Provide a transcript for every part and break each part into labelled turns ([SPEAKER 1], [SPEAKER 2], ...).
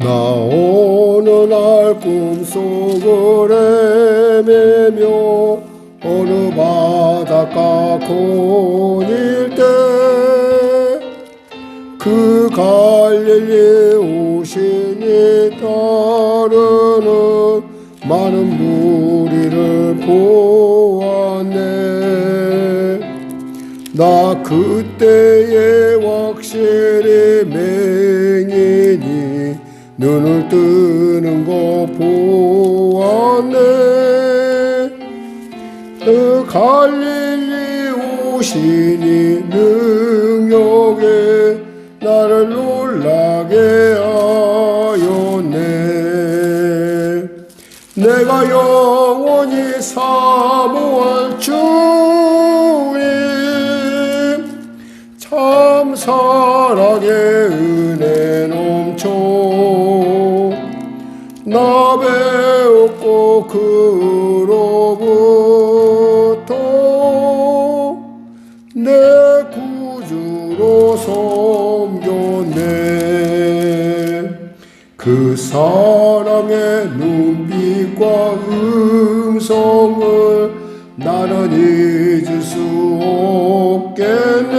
[SPEAKER 1] 나 어느 날 꿈속을 헤매며 어느 바닷가 거닐 때 그 갈릴리 오시니 따르는 많은 무리를 보았네. 나 그때에 확실히 맹인이 눈을 뜨는 거 보았네. 그 갈릴리 오시니 능력에 나를 놀라게 하였네. 내가 영원히 사모할 주님, 참 사랑의 은혜 넘쳐 나 배웠고 그로부터 내 구주로 섬겼네. 그 사랑의 눈빛과 음성을 나는 잊을 수 없겠네.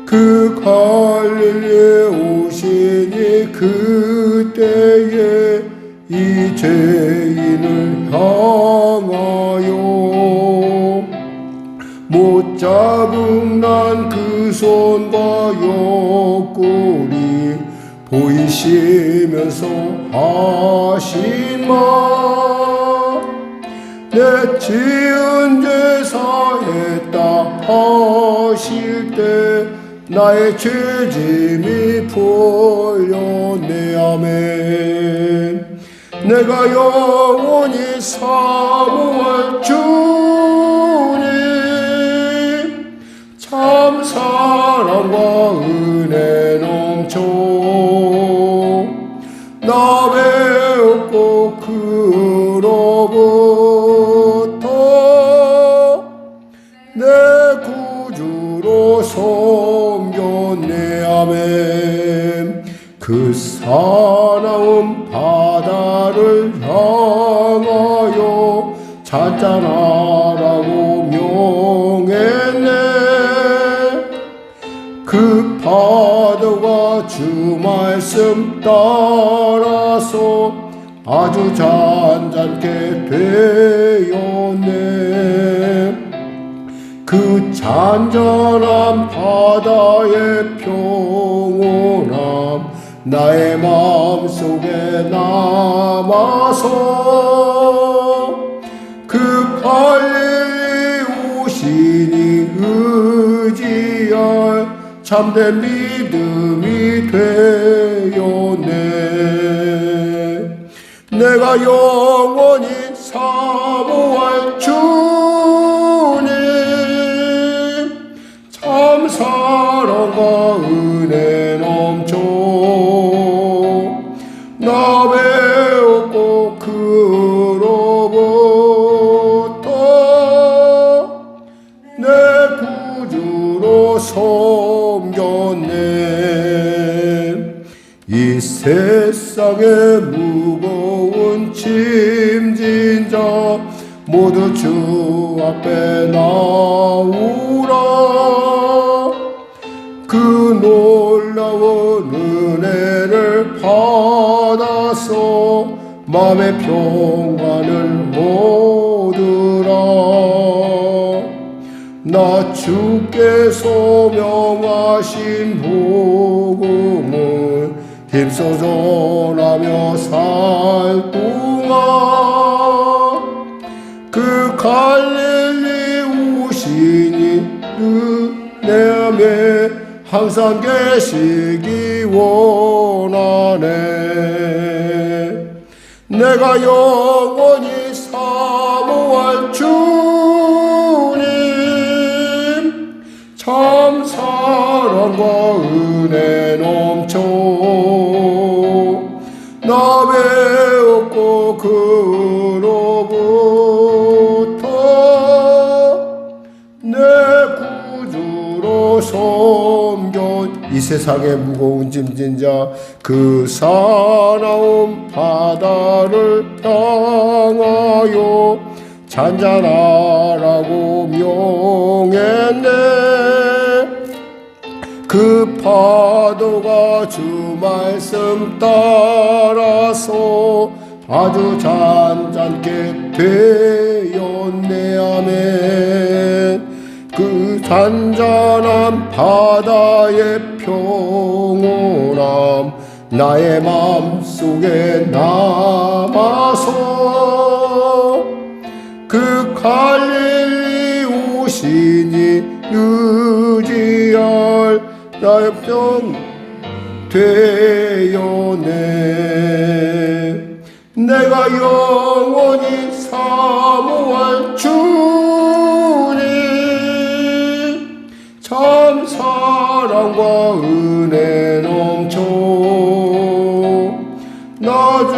[SPEAKER 1] 그 갈릴리에 오시니 그때에 이 죄인을 향하여 못 잡은 난 그 손과 옆구리 보이시면서 하신 말, 내 지은 죄 사했다 하실 때 나의 죄짐이 풀렸네. 아멘. 내가 영원히 사모할 주님, 참 사랑과 은혜 넘쳐 나 배웠고 그로부터 내 구주로 섬겼네. 아멘. 그 사나운 바다를 향하여 찾아나라고 명했네. 그 파도가 주 말씀 따라서 아주 잔잔케 되었네. 그 잔잔한 바다의 평온함 나의 마음속에 남아서 그 갈릴리 오시니 의지할 참된 믿음이 되었네. 내가 영원히 사모할 주님, 참 사랑과 은혜 넘쳐 나 배웠고 그로부터 내 구주로 섬겼네. 이 세상의 무거운 짐진 자 모두 주 앞에 나오라. 그 놀라운 은혜를 받아서 마음의 평안을 얻으라. 나 주께서 명하신 복음을 힘써 전하며 살 동안 그 갈릴리 오시니 은혜함에 항상 계시기 원하네. 내가 영원히 사모할 주님, 참 사랑과 은혜 넘쳐 나 배웠고 그로부터 내 구주로 섬겨. 이 세상의 무거운 짐진 자 그 사나운 바다를 향하여 잔잔하라고 명했네. 그 파도가 주 말씀 따라서 아주 잔잔케 되었네. 아멘. 그 잔잔한 바다의 평온함 나의 맘속에 남아서 그 갈릴리 오시니 유지할 나의 병 되었네. 내가 영원히 사모할 주님 참 사랑과 은혜 넘쳐 나 죄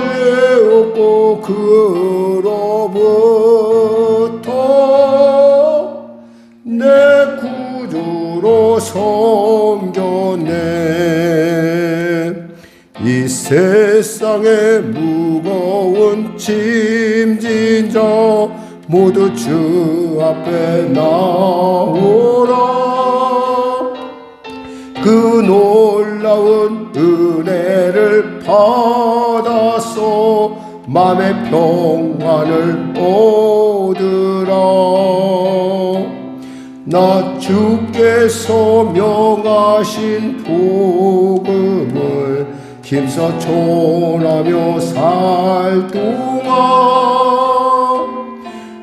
[SPEAKER 1] 없고 그로부터 내 구주로 섬겼네. 이 세상의 무거운 짐진 자 모두 주 앞에 나오라. 그 놀라운 은혜를 받아서 맘의 평안을 얻으라. 나 주께서 명하신 복음을 힘써 전하며 살 동안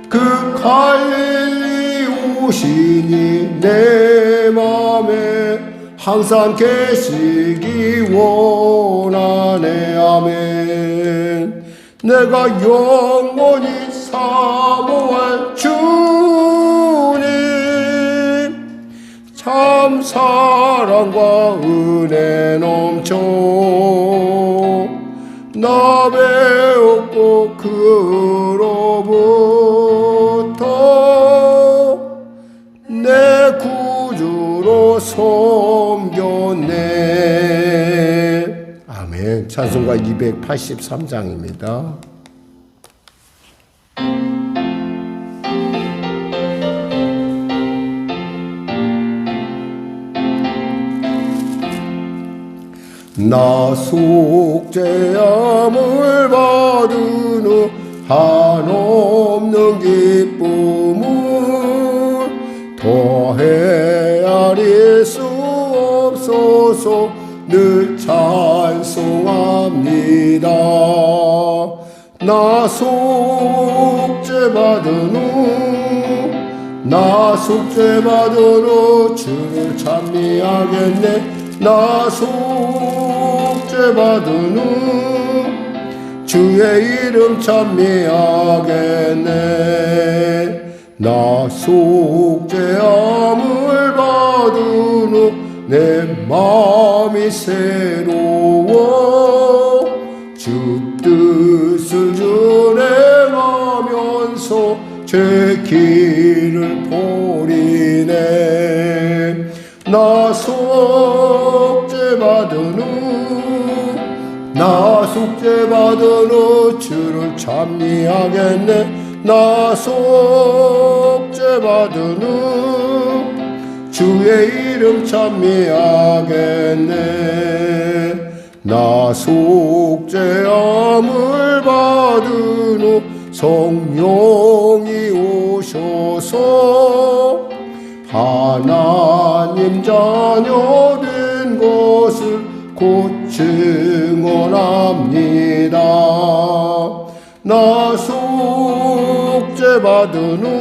[SPEAKER 1] 그 갈릴리 오시니 내 맘에 항상 계시기 원하네. 아멘. 내가 영원히 사모할 주님 참 사랑과 은혜 넘쳐 나 배웠고 그로부터 내 구주로 섬겼네. 아멘. 찬송가 283장입니다. 나 속죄함을 받은 후 한없는 기쁨을 더헤아릴 수 없어서 늘 찬송합니다. 나 속죄받은 후 주를 찬미하겠네. 나 속죄받은 후 주의 이름 찬미하겠네. 나 속죄함을 받은 후 내 마음이 새로워 주 뜻을 준행하면서 제 길을 보리네. 나 속죄받은 후 주를 찬미하겠네. 나 속죄받은 후 주의 이름 찬미하겠네. 나 속죄함을 받은 후 성령이 오셔서 하나님 자녀 된 것을 곧 증언합니다. 나 속죄받은 후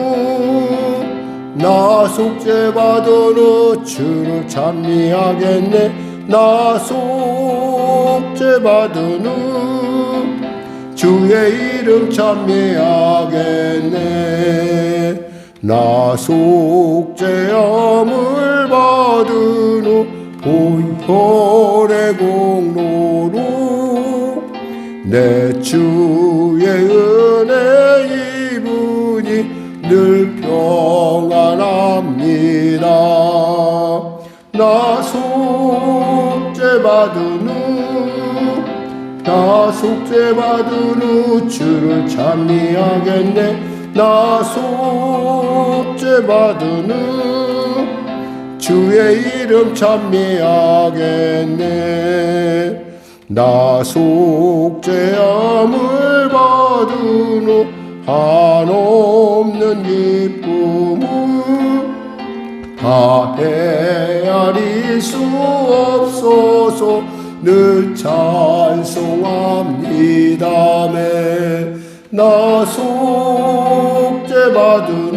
[SPEAKER 1] 주를 찬미하겠네. 나 속죄받은 후 주의 이름 찬미하겠네. 나 속죄함을 받은 후 보혈의 공로로 내 주의 은혜 입으니 늘 평안합니다. 나 속죄받은 후 주를 찬미하겠네. 나 속죄받은 후 주의 이름 찬미하겠네. 나 속죄함을 받은 후 한없는 기쁨을 다 헤아릴 수 없어서 늘 찬송합니다매. 나 속죄받은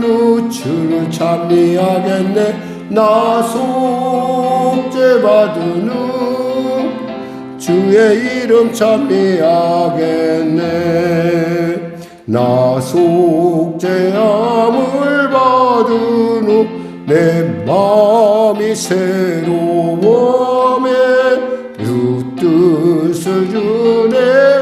[SPEAKER 1] 후 주를 찬미하겠네. 나 속죄받은 후 주의 이름 찬미하겠네. 나 속죄함을 받은 후 내 마음이 새로워매 주 뜻을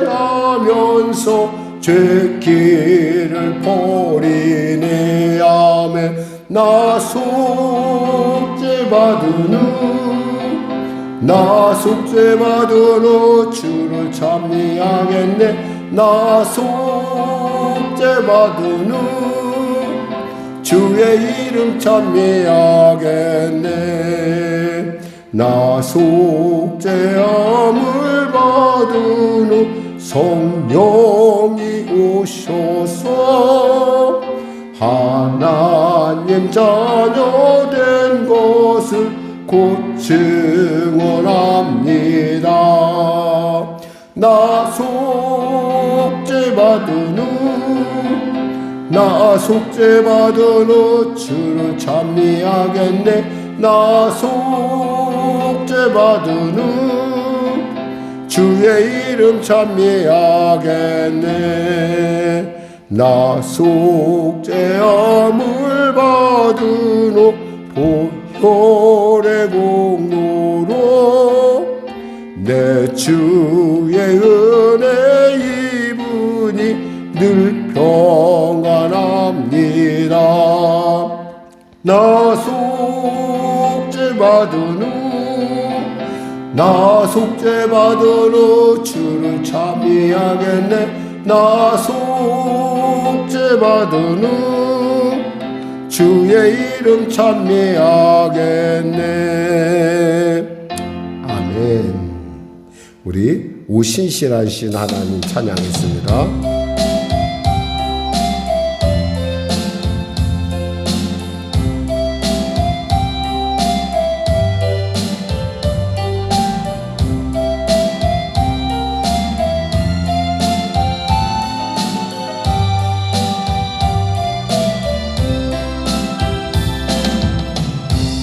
[SPEAKER 1] 준행하면서 죄길을 버리네. 아멘. 나 속죄받은 후 주를 찬미하겠네. 나 속죄받은 후 주의 이름 찬미하겠네. 나 속죄함을 받은 후 성령이 오셔서 하나님 자녀 된 것을 곧 증언합니다. 나 속죄받은 후 주를 찬미하겠네. 나 속죄받은 후 주의 이름 찬미하겠네. 나 속죄함을 받은 후 보혈의 공로로 내 주의 은혜 입으니 늘 평안합니다. 나 속죄받은 후 주를 찬미하겠네. 나 속죄받은 후 주의 이름 찬미하겠네. 아멘. 우리 오신실하신 하나님 찬양했습니다.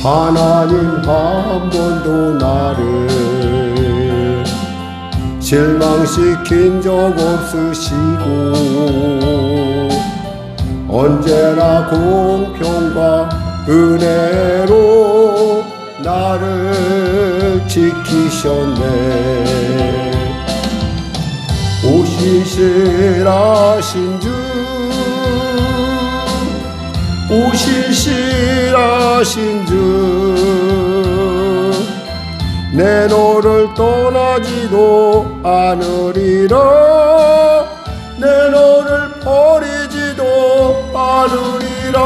[SPEAKER 1] 하나님 한 번도 나를 실망시킨 적 없으시고 언제나 공평과 은혜로 나를 지키셨네. 오신실하신 주 내 너를 떠나지도 않으리라. 내 너를 버리지도 않으리라.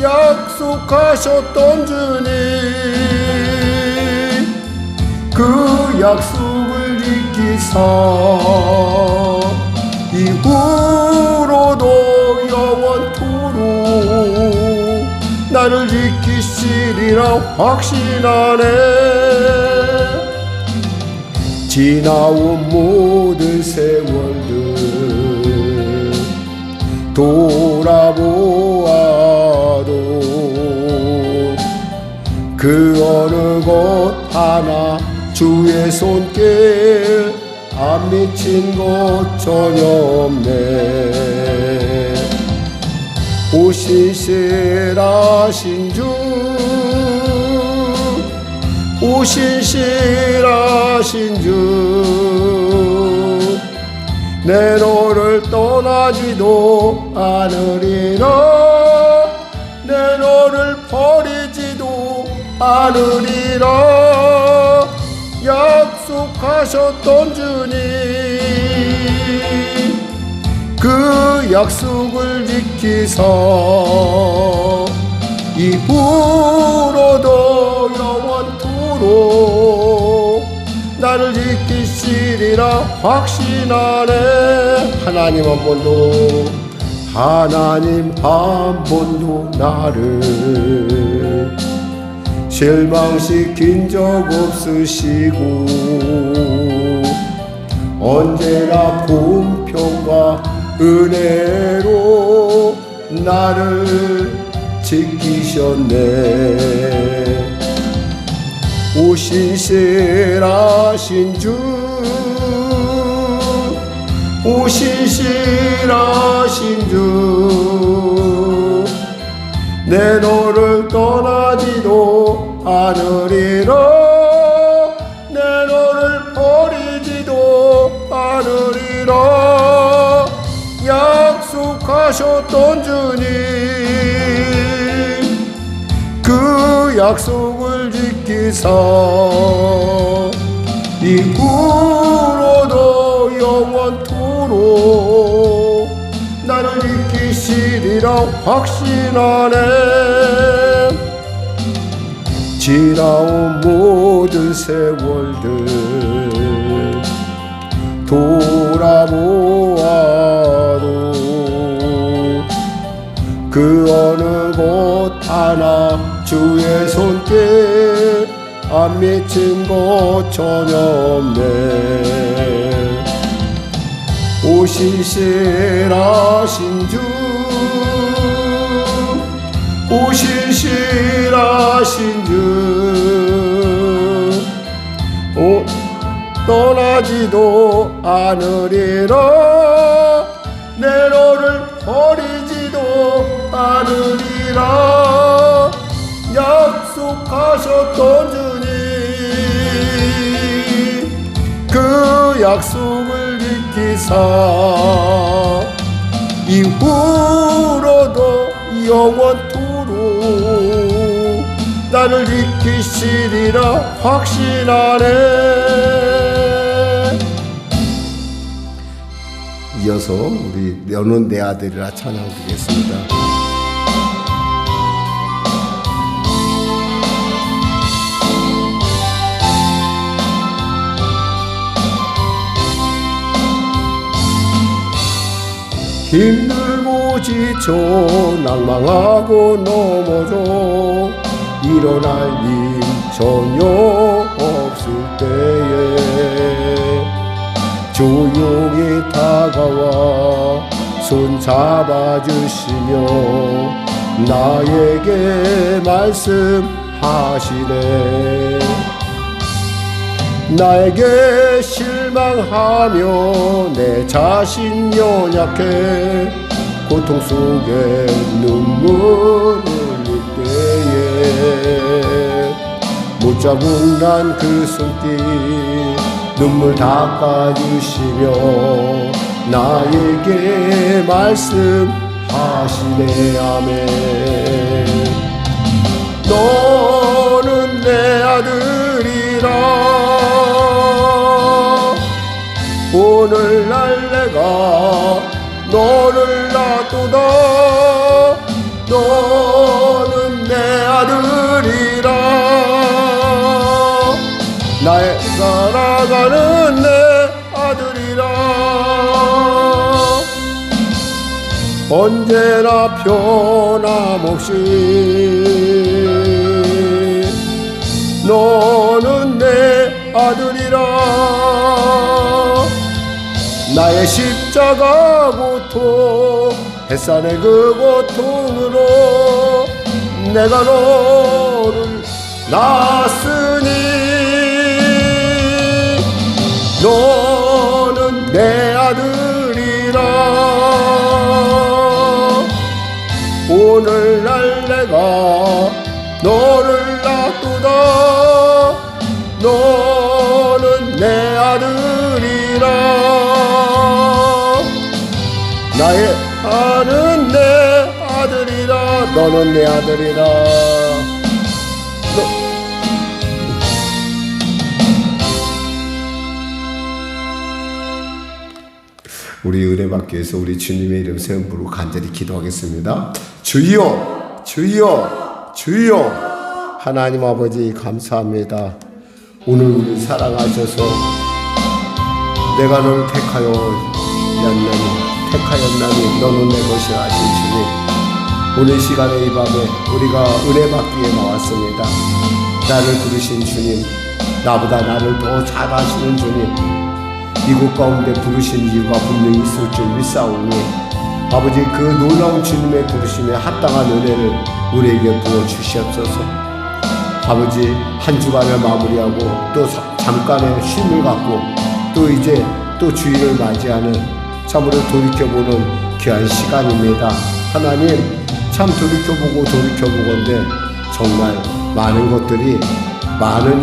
[SPEAKER 1] 약속하셨던 주님 그 약속을 지키사 이후로도 영원토록 나를 지키시리라 확신하네. 지나온 모든 세월들 돌아보아도 그 어느 것 하나 주의 손길 안 미친 것 전혀 없네. 오신실하신 주 내 너를 떠나지도 않으리라. 내 너를 버리지 않으리라 약속하셨던 주님, 그 약속을 지키사 입으로도 영원토록 나를 지키시리라 확신하네. 하나님 한 번도 나를 실망시킨 적 없으시고 언제나 공평과 은혜로 나를 지키셨네. 오 신실하신 주, 오 신실하신 주, 내 너를 떠나지도 않으리라, 내 너를 버리지도 않으리라 약속하셨던 주님, 그 약속을 지키사 이후로도 영원토록 나를 지키시리라 확신하네. 지나온 모든 세월들 돌아보아도 그 어느 곳 하나 주의 손길 안 미친 곳 전혀 없네. 오 신실하신 주, 오 신실하신 주, 오 떠나지도 않으리라, 내 너를 버리지도 않으리라 약속하셨던 주님, 그 약속을 지키사 이후로도 영원토록 나를 지키시리라 확신하네. 이어서 우리 너는 내 아들이라 찬양 드리겠습니다. 힘들고 지쳐 낭망하고 넘어져 일어날 힘 전혀 없을 때에 조용히 다가와 손 잡아주시며 나에게 말씀하시네. 나에게 실망하며 내 자신 연약해 고통 속에 눈물 흘릴 때에 못잡은 난 그 손길 눈물 닦아주시며 나에게 말씀하시네. 아멘. 너는 내 아들이라 오늘날 내가 너를 놔두다. 너는 내 아들이라 나의 살아가는 내 아들이라 언제나 변함없이 너는 내 아들이라. 나의 십자가 고통 햇산의 그 고통으로 내가 너를 낳았으니 너는 내 아들이라. 오늘날 내가 너를 놔두다. 너는 내 아들이라. 나의 아는 내 아들이라. 너는 내 아들이라. 우리 은혜 받기 위해서 우리 주님의 이름 세운 부로 간절히 기도하겠습니다. 주여, 주여, 주여. 하나님 아버지 감사합니다. 오늘 우리 사랑하셔서 내가 너를 택하였나니 너는 내 것이라 하신 주님, 오늘 시간에 이 밤에 우리가 은혜 받기에 나왔습니다. 나를 부르신 주님, 나보다 나를 더 잘 아시는 주님, 이곳 가운데 부르신 이유가 분명히 있을 줄 믿사오니 아버지 그 놀라운 주님의 부르심에 합당한 은혜를 우리에게 부어주시옵소서. 아버지 한 주간을 마무리하고 또 잠깐의 쉼을 갖고 또 이제 또 주일을 맞이하는 참으로 돌이켜보는 귀한 시간입니다. 하나님 참 돌이켜보건대 정말 많은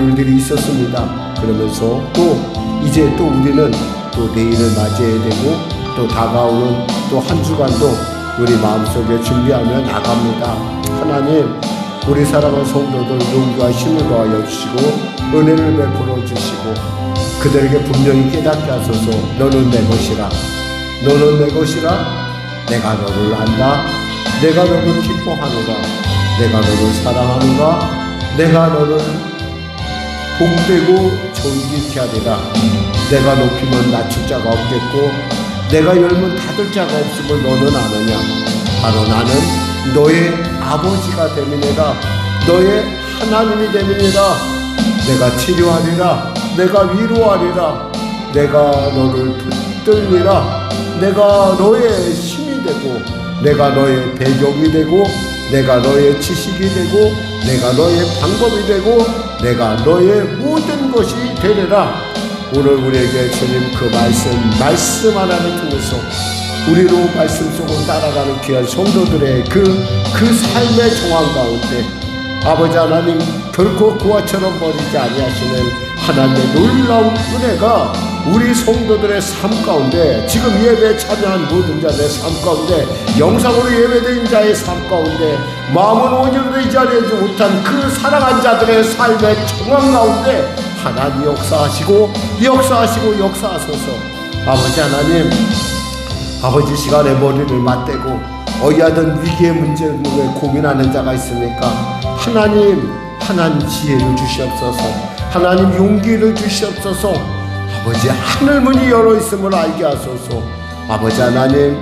[SPEAKER 1] 일들이 있었습니다. 그러면서 또 이제 또 우리는 또 내일을 맞이해야 되고 또 다가오는 또 한 주간도 우리 마음속에 준비하며 나갑니다. 하나님 우리 사랑하는 성도들 용기와 힘을 더하여 주시고 은혜를 베풀어 주시고 그들에게 분명히 깨닫게 하소서. 너는 내 것이라, 너는 내 것이라. 내가 너를 안다. 내가 너를 기뻐하노라. 내가 너를 사랑하노라. 내가 너를 복되고 존귀케 하리라. 내가 높이면 낮출 자가 없겠고 내가 열면 닫을 자가 없음을 너는 아느냐. 바로 나는 너의 아버지가 됨이니라. 너의 하나님이 됨이니라. 내가 치료하리라. 내가 위로하리라. 내가 너를 붙들리라. 내가 너의 힘이 되고 내가 너의 배경이 되고 내가 너의 지식이 되고 내가 너의 방법이 되고 내가 너의 모든 것이 되리라. 오늘 우리에게 주님 그 말씀 하나를 통해서 우리로 말씀 속으로 따라가는 귀한 성도들의 그 삶의 정황 가운데 아버지 하나님 결코 그와처럼 버리지 아니하시는 하나님의 놀라운 은혜가 우리 성도들의 삶 가운데, 지금 예배에 참여한 모든 자들의 삶 가운데, 영상으로 예배드린 자의 삶 가운데, 마음은 온전히 이 자리에 있지 못한 그 사랑한 자들의 삶의 정황 가운데 하나님 역사하시고 역사하소서. 아버지 하나님, 아버지 시간에 머리를 맞대고 어이하던 위기의 문제를 고민하는 자가 있습니까? 하나님 지혜를 주시옵소서. 하나님 용기를 주시옵소서. 아버지 하늘 문이 열어 있음을 알게 하소서. 아버지 하나님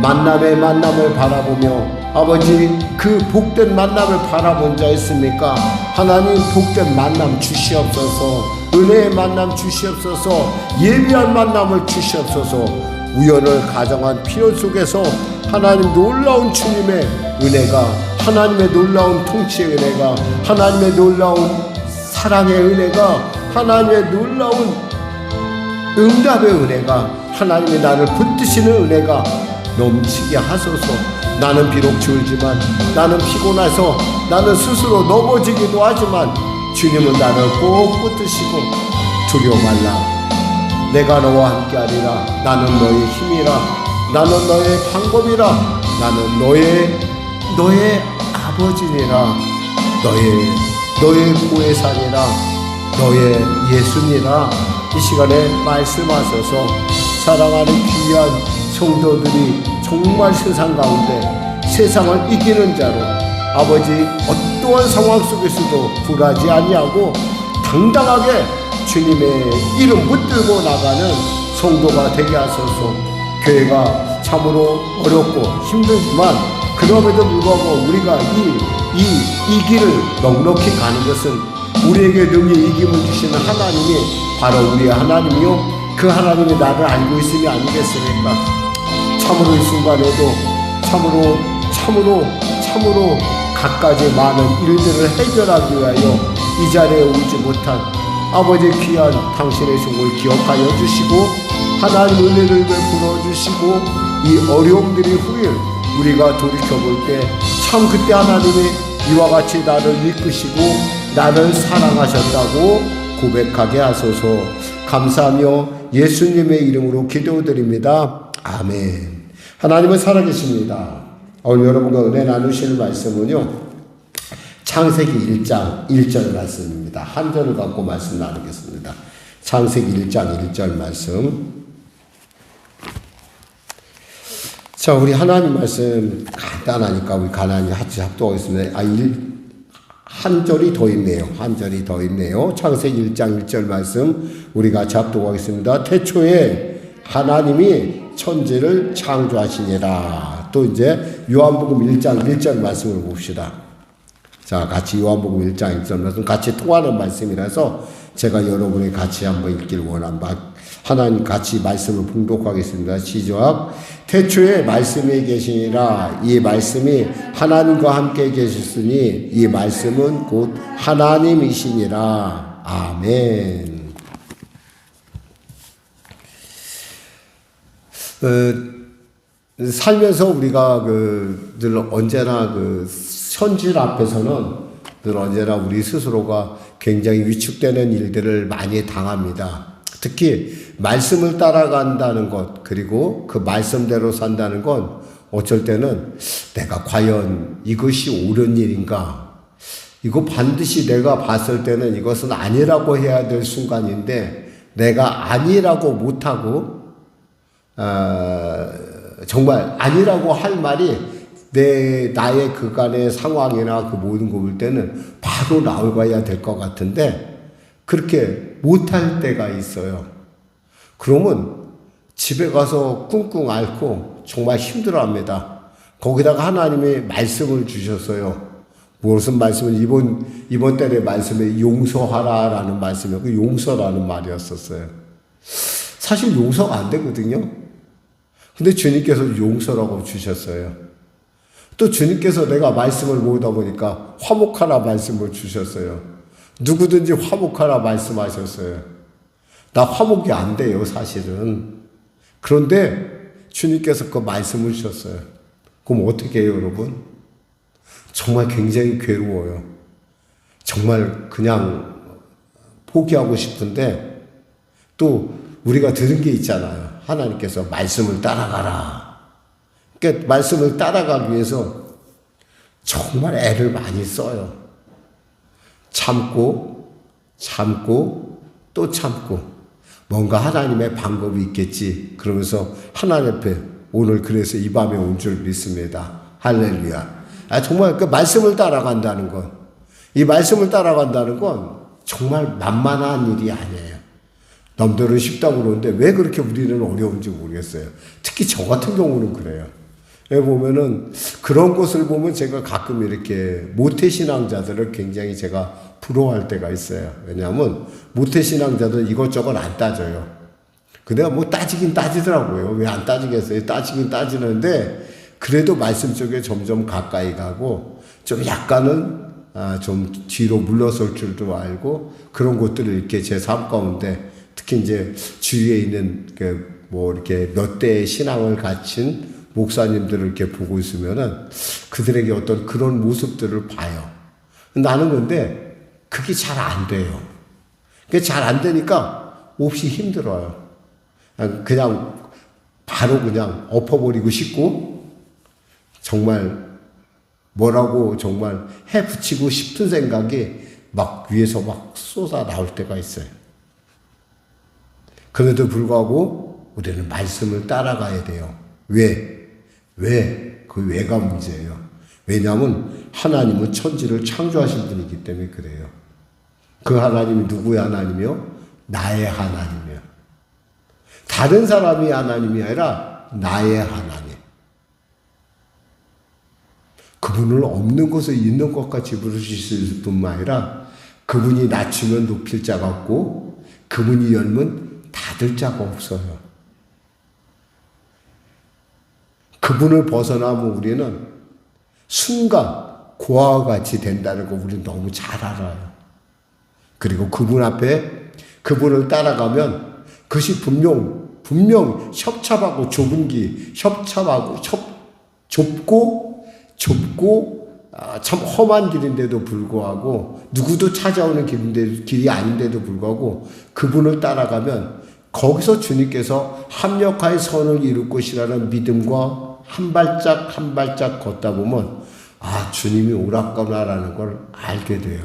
[SPEAKER 1] 만남의 만남을 바라보며 아버지 그 복된 만남을 바라본 자 있습니까? 하나님 복된 만남 주시옵소서. 은혜의 만남 주시옵소서. 예비한 만남을 주시옵소서. 우연을 가정한 필요 속에서 하나님 놀라운 주님의 은혜가, 하나님의 놀라운 통치의 은혜가, 하나님의 놀라운 사랑의 은혜가, 하나님의 놀라운 응답의 은혜가, 하나님의 나를 붙드시는 은혜가 넘치게 하소서. 나는 비록 졸지만, 나는 피곤해서 나는 스스로 넘어지기도 하지만 주님은 나를 꼭 붙드시고 두려워 말라. 내가 너와 함께하리라. 나는 너의 힘이라. 나는 너의 방법이라. 나는 너의 아버지니라. 너의 보혜사니라. 너의 예수니라. 이 시간에 말씀하셔서 사랑하는 귀한 성도들이 정말 세상 가운데 세상을 이기는 자로 아버지 어떠한 상황 속에서도 굴하지 아니하고 당당하게 주님의 이름 붙들고 나가는 성도가 되게 하소서. 교회가 참으로 어렵고 힘들지만 그럼에도 불구하고 우리가 이 길을 넉넉히 가는 것은 우리에게 능히 이김을 주시는 하나님이 바로 우리의 하나님이요 그 하나님이 나를 알고 있음이 아니겠습니까? 참으로 이 순간에도 참으로 갖가지 많은 일들을 해결하기 위하여 이 자리에 오지 못한 아버지 귀한 당신의 종을 기억하여 주시고 하나님 은혜를 베풀어 주시고 이 어려움들이 후일 우리가 돌이켜볼 때 참 그때 하나님이 이와 같이 나를 이끄시고 나를 사랑하셨다고 고백하게 하소서. 감사하며 예수님의 이름으로 기도드립니다. 아멘. 하나님은 살아계십니다. 오늘 여러분과 은혜 나누시는 말씀은요, 창세기 1장 1절 말씀입니다. 한 절을 갖고 말씀 나누겠습니다. 창세기 1장 1절 말씀. 자, 우리 하나님 말씀 간단하니까 우리 간단히 같이 합독하겠습니다. 한 절이 더 있네요. 한 절이 더 있네요. 창세기 1장 1절 말씀 우리 같이 합독하겠습니다. 태초에 하나님이 천지를 창조하시니라. 또 이제 요한복음 1장 1절 말씀을 봅시다. 자, 같이 요한복음 1장 1절 말씀 같이 통하는 말씀이라서 제가 여러분이 같이 한번 읽길 원합니다. 하나님 같이 말씀을 봉독하겠습니다. 시작. 태초에 말씀이 계시니라. 이 말씀이 하나님과 함께 계셨으니 이 말씀은 곧 하나님이시니라. 아멘. 살면서 우리가 늘 언제나 현실 앞에서는 늘 언제나 우리 스스로가 굉장히 위축되는 일들을 많이 당합니다. 특히 말씀을 따라간다는 것, 그리고 그 말씀대로 산다는 건 어쩔 때는 내가 과연 이것이 옳은 일인가? 이거 반드시 내가 봤을 때는 이것은 아니라고 해야 될 순간인데 내가 아니라고 못하고 정말 아니라고 할 말이 나의 그간의 상황이나 그 모든 거 볼 때는 바로 나와야 될 것 같은데 그렇게 못할 때가 있어요. 그러면 집에 가서 끙끙 앓고 정말 힘들어합니다. 거기다가 하나님이 말씀을 주셨어요. 무슨 말씀을 이번 달의 말씀에 용서하라라는 말씀이었고 그 용서라는 말이었었어요. 사실 용서가 안 되거든요. 근데 주님께서 용서라고 주셨어요. 또 주님께서 내가 말씀을 모으다 보니까 화목하라 말씀을 주셨어요. 누구든지 화목하라 말씀하셨어요. 나 화목이 안 돼요, 사실은. 그런데 주님께서 그 말씀을 주셨어요. 그럼 어떻게 해요, 여러분? 정말 굉장히 괴로워요. 정말 그냥 포기하고 싶은데 또 우리가 들은 게 있잖아요. 하나님께서 말씀을 따라가라. 그러니까 말씀을 따라가기 위해서 정말 애를 많이 써요. 참고 또 참고 뭔가 하나님의 방법이 있겠지 그러면서 하나님 앞에 오늘 그래서 이 밤에 온 줄 믿습니다. 할렐루야. 정말 그 말씀을 따라간다는 건 이 말씀을 따라간다는 건 정말 만만한 일이 아니에요. 남들은 쉽다고 그러는데 왜 그렇게 우리는 어려운지 모르겠어요. 특히 저 같은 경우는 그래요. 보면은 그런 것을 보면 제가 가끔 이렇게 모태신앙자들을 굉장히 제가 부러워할 때가 있어요. 왜냐하면 모태신앙자들 이것저것 안 따져요. 근데 뭐 따지긴 따지더라고요. 왜 안 따지겠어요? 따지긴 따지는데 그래도 말씀 쪽에 점점 가까이 가고 좀 약간은 좀 뒤로 물러설 줄도 알고 그런 것들을 이렇게 제 삶 가운데 특히 이제 주위에 있는 이렇게 몇 대의 신앙을 갖춘 목사님들을 이렇게 보고 있으면은 그들에게 어떤 그런 모습들을 봐요. 나는 근데 그게 잘 안 돼요. 그게 잘 안 되니까 몹시 힘들어요. 그냥 바로 그냥 엎어버리고 싶고 정말 뭐라고 정말 해 붙이고 싶은 생각이 막 위에서 막 쏟아 나올 때가 있어요. 그런데도 불구하고 우리는 말씀을 따라가야 돼요. 왜? 그 왜가 문제예요. 왜냐하면 하나님은 천지를 창조하신 분이기 때문에 그래요. 그 하나님이 누구의 하나님이요? 나의 하나님이요. 다른 사람이 하나님이 아니라 나의 하나님. 그분을 없는 것을 있는 것 같이 부르실 뿐만 아니라 그분이 낮추면 높일 자가 없고 그분이 열면 닫을 자가 없어요. 그분을 벗어나면 우리는 순간 고아와 같이 된다는 거 우리는 너무 잘 알아요. 그리고 그분 앞에 그분을 따라가면 그것이 분명 협착하고 협착하고 좁고 참 험한 길인데도 불구하고 누구도 찾아오는 길이 아닌데도 불구하고 그분을 따라가면 거기서 주님께서 합력하여 선을 이룰 것이라는 믿음과 한 발짝 걷다 보면 주님이 오락가나라는 걸 알게 돼요.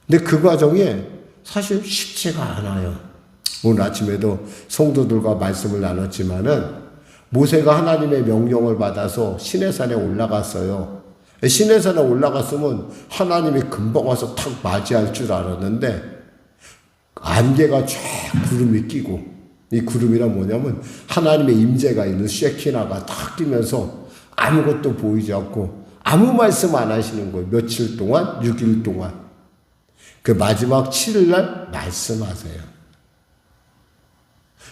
[SPEAKER 1] 근데 그 과정에 사실 쉽지가 않아요. 오늘 아침에도 성도들과 말씀을 나눴지만은 모세가 하나님의 명령을 받아서 시내산에 올라갔어요. 시내산에 올라갔으면 하나님이 금방 와서 탁 맞이할 줄 알았는데 안개가 쫙 구름이 끼고, 이 구름이란 뭐냐면 하나님의 임재가 있는 쉐키나가 탁 끼면서 아무것도 보이지 않고 아무 말씀 안 하시는 거예요. 며칠 동안, 6일 동안. 그 마지막 7일 날 말씀하세요.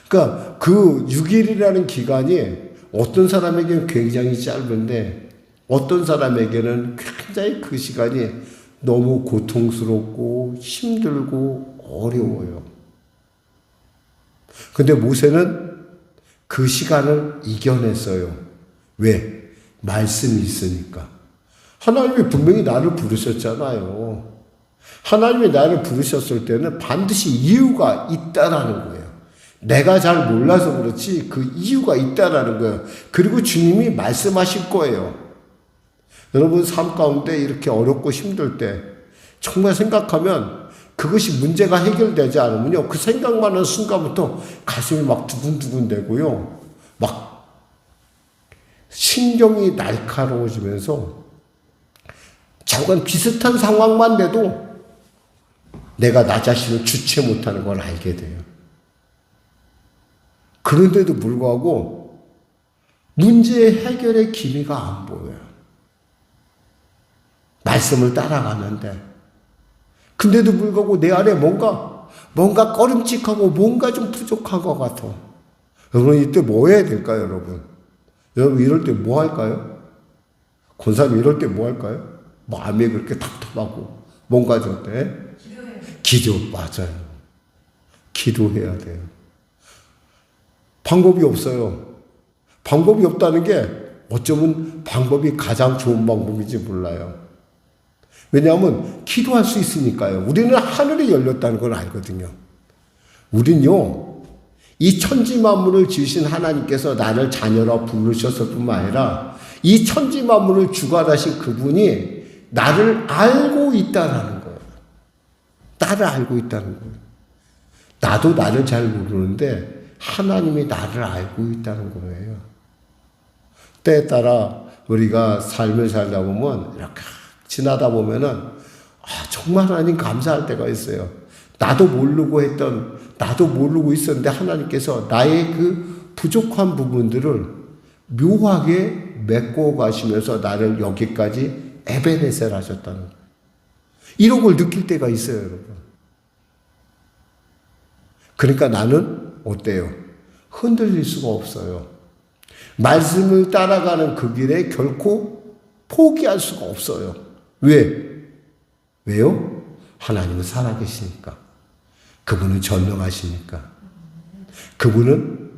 [SPEAKER 1] 그러니까 그 6일이라는 기간이 어떤 사람에게는 굉장히 짧은데 어떤 사람에게는 굉장히 그 시간이 너무 고통스럽고 힘들고 어려워요. 근데 모세는 그 시간을 이겨냈어요. 왜? 말씀이 있으니까. 하나님이 분명히 나를 부르셨잖아요. 하나님이 나를 부르셨을 때는 반드시 이유가 있다라는 거예요. 내가 잘 몰라서 그렇지 그 이유가 있다라는 거예요. 그리고 주님이 말씀하실 거예요. 여러분 삶 가운데 이렇게 어렵고 힘들 때 정말 생각하면 그것이 문제가 해결되지 않으면요, 그 생각만 하는 순간부터 가슴이 막 두근두근 되고요, 막 신경이 날카로워지면서 잠깐 비슷한 상황만 돼도 내가 나 자신을 주체 못하는 걸 알게 돼요. 그런데도 불구하고 문제 해결의 기미가 안 보여요. 말씀을 따라가는데. 근데도 불구하고 내 안에 뭔가 꺼름칙하고 뭔가 좀 부족한 것 같아. 여러분 이때 뭐 해야 될까요, 여러분? 여러분 이럴 때 뭐 할까요? 권사님 이럴 때 뭐 할까요? 마음이 그렇게 답답하고 뭔가 좀 때 기도, 맞아요. 기도해야 돼요. 방법이 없어요. 방법이 없다는 게 어쩌면 방법이 가장 좋은 방법인지 몰라요. 왜냐하면 기도할 수 있으니까요. 우리는 하늘이 열렸다는 걸 알거든요. 우린요, 이 천지 만물을 지으신 하나님께서 나를 자녀라 부르셨을 뿐만 아니라 이 천지 만물을 주관하신 그분이 나를 알고 있다는 거예요. 나를 알고 있다는 거예요. 나도 나를 잘 모르는데 하나님이 나를 알고 있다는 거예요. 때에 따라 우리가 삶을 살다 보면 이렇게 지나다 보면은 정말 하나님 감사할 때가 있어요. 나도 모르고 있었는데 하나님께서 나의 그 부족한 부분들을 묘하게 메꿔 가시면서 나를 여기까지 에베네셀 하셨다는 거예요. 이런 걸 느낄 때가 있어요, 여러분. 그러니까 나는 어때요? 흔들릴 수가 없어요. 말씀을 따라가는 그 길에 결코 포기할 수가 없어요. 왜요? 하나님은 살아계시니까. 그분은 전능하시니까. 그분은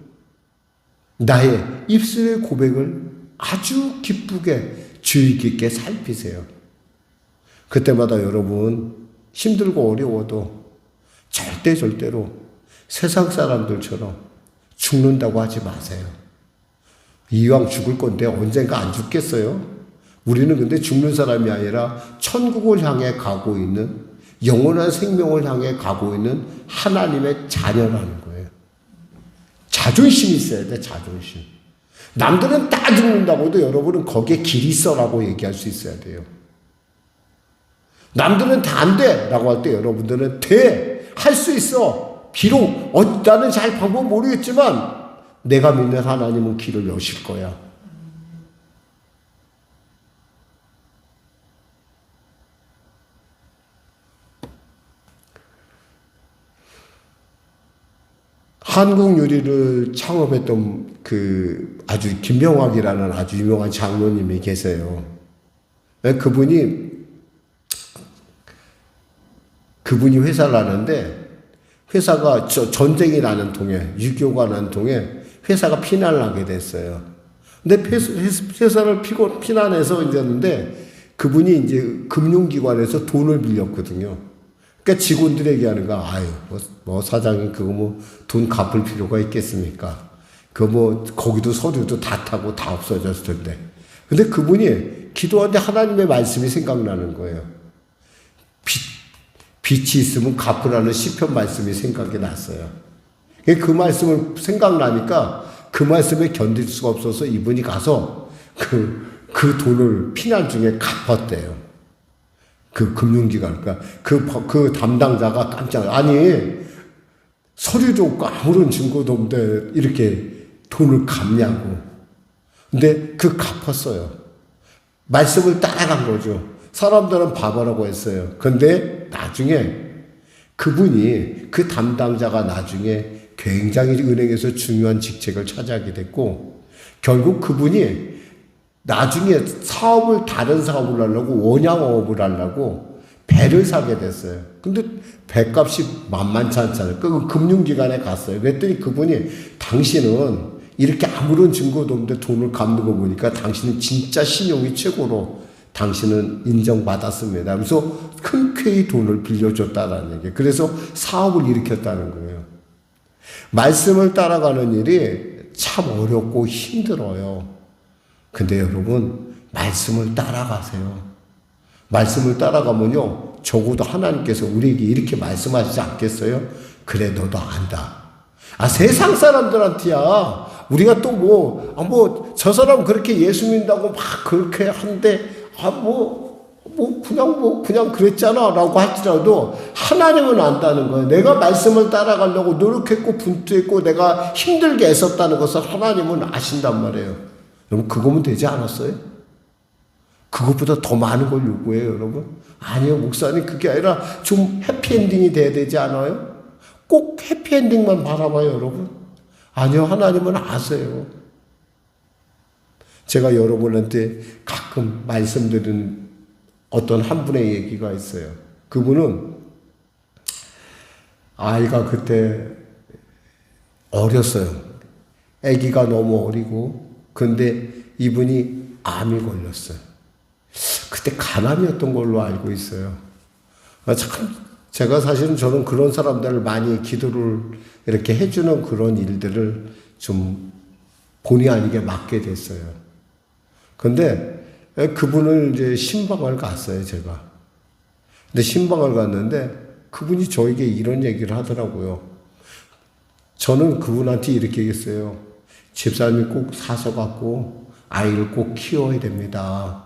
[SPEAKER 1] 나의 입술의 고백을 아주 기쁘게 주의 깊게 살피세요. 그때마다 여러분 힘들고 어려워도 절대로 세상 사람들처럼 죽는다고 하지 마세요. 이왕 죽을 건데 언젠가 안 죽겠어요? 우리는 근데 죽는 사람이 아니라 천국을 향해 가고 있는, 영원한 생명을 향해 가고 있는 하나님의 자녀라는 거예요. 자존심이 있어야 돼, 자존심. 남들은 다 죽는다고 해도 여러분은 거기에 길 있어라고 얘기할 수 있어야 돼요. 남들은 다 안 돼 라고 할 때 여러분들은 돼, 할 수 있어. 비록 나는 잘 방법 모르겠지만 내가 믿는 하나님은 길을 여실 거야. 한국 요리를 창업했던 그 아주 김병학이라는 아주 유명한 장로님이 계세요. 그분이 회사를 하는데 회사가 전쟁이 나는 통에 6.25가 난 통에 회사가 피난을 하게 됐어요. 근데 회사를 피난해서 이제는데 그분이 이제 금융기관에서 돈을 빌렸거든요. 그러니까 직원들에게 하는 거, 뭐 사장님 그거 뭐 돈 갚을 필요가 있겠습니까? 거기도 서류도 다 타고 다 없어졌을 텐데. 근데 그분이 기도하는데 하나님의 말씀이 생각나는 거예요. 빛이 있으면 갚으라는 시편 말씀이 생각이 났어요. 그 말씀을 생각나니까 그 말씀에 견딜 수가 없어서 이분이 가서 그 돈을 피난 중에 갚았대요. 그 금융기관, 그러니까 그 담당자가 아니, 서류도 없고 아무런 증거도 없는데 이렇게 돈을 갚냐고. 근데 갚았어요. 말씀을 따라간 거죠. 사람들은 바보라고 했어요. 근데 나중에 그 담당자가 나중에 굉장히 은행에서 중요한 직책을 차지하게 됐고, 결국 그분이 나중에 다른 사업을 하려고 원양어업을 하려고 배를 사게 됐어요. 근데 배값이 만만치 않잖아요. 그 금융기관에 갔어요. 그랬더니 그분이 당신은 이렇게 아무런 증거도 없는데 돈을 갚는 거 보니까 당신은 진짜 신용이 최고로 당신은 인정받았습니다. 그래서 흔쾌히 돈을 빌려줬다라는 얘기예요. 그래서 사업을 일으켰다는 거예요. 말씀을 따라가는 일이 참 어렵고 힘들어요. 근데 여러분, 말씀을 따라가세요. 말씀을 따라가면요, 적어도 하나님께서 우리에게 이렇게 말씀하시지 않겠어요? 그래, 너도 안다. 세상 사람들한테야 우리가 또 저 사람 그렇게 예수 믿는다고 막 그렇게 한데, 그냥 그랬잖아 라고 할지라도 하나님은 안다는 거예요. 내가 말씀을 따라가려고 노력했고 분투했고 내가 힘들게 애썼다는 것을 하나님은 아신단 말이에요. 여러분, 그거면 되지 않았어요? 그것보다 더 많은 걸 요구해요, 여러분? 아니요, 목사님, 그게 아니라 좀 해피엔딩이 돼야 되지 않아요? 꼭 해피엔딩만 바라봐요, 여러분? 아니요, 하나님은 아세요. 제가 여러분한테 가끔 말씀드리는 어떤 한 분의 얘기가 있어요. 그분은 아이가 그때 어렸어요. 아기가 너무 어리고, 근데 이분이 암이 걸렸어요. 그때 간암이었던 걸로 알고 있어요. 제가 사실은 저는 그런 사람들을 많이 기도를 이렇게 해주는 그런 일들을 좀 본의 아니게 맡게 됐어요. 근데 그분을 이제 신방을 갔어요, 제가. 근데 신방을 갔는데 그분이 저에게 이런 얘기를 하더라고요. 저는 그분한테 이렇게 얘기했어요. 집사님이 꼭 사서 갖고 아이를 꼭 키워야 됩니다.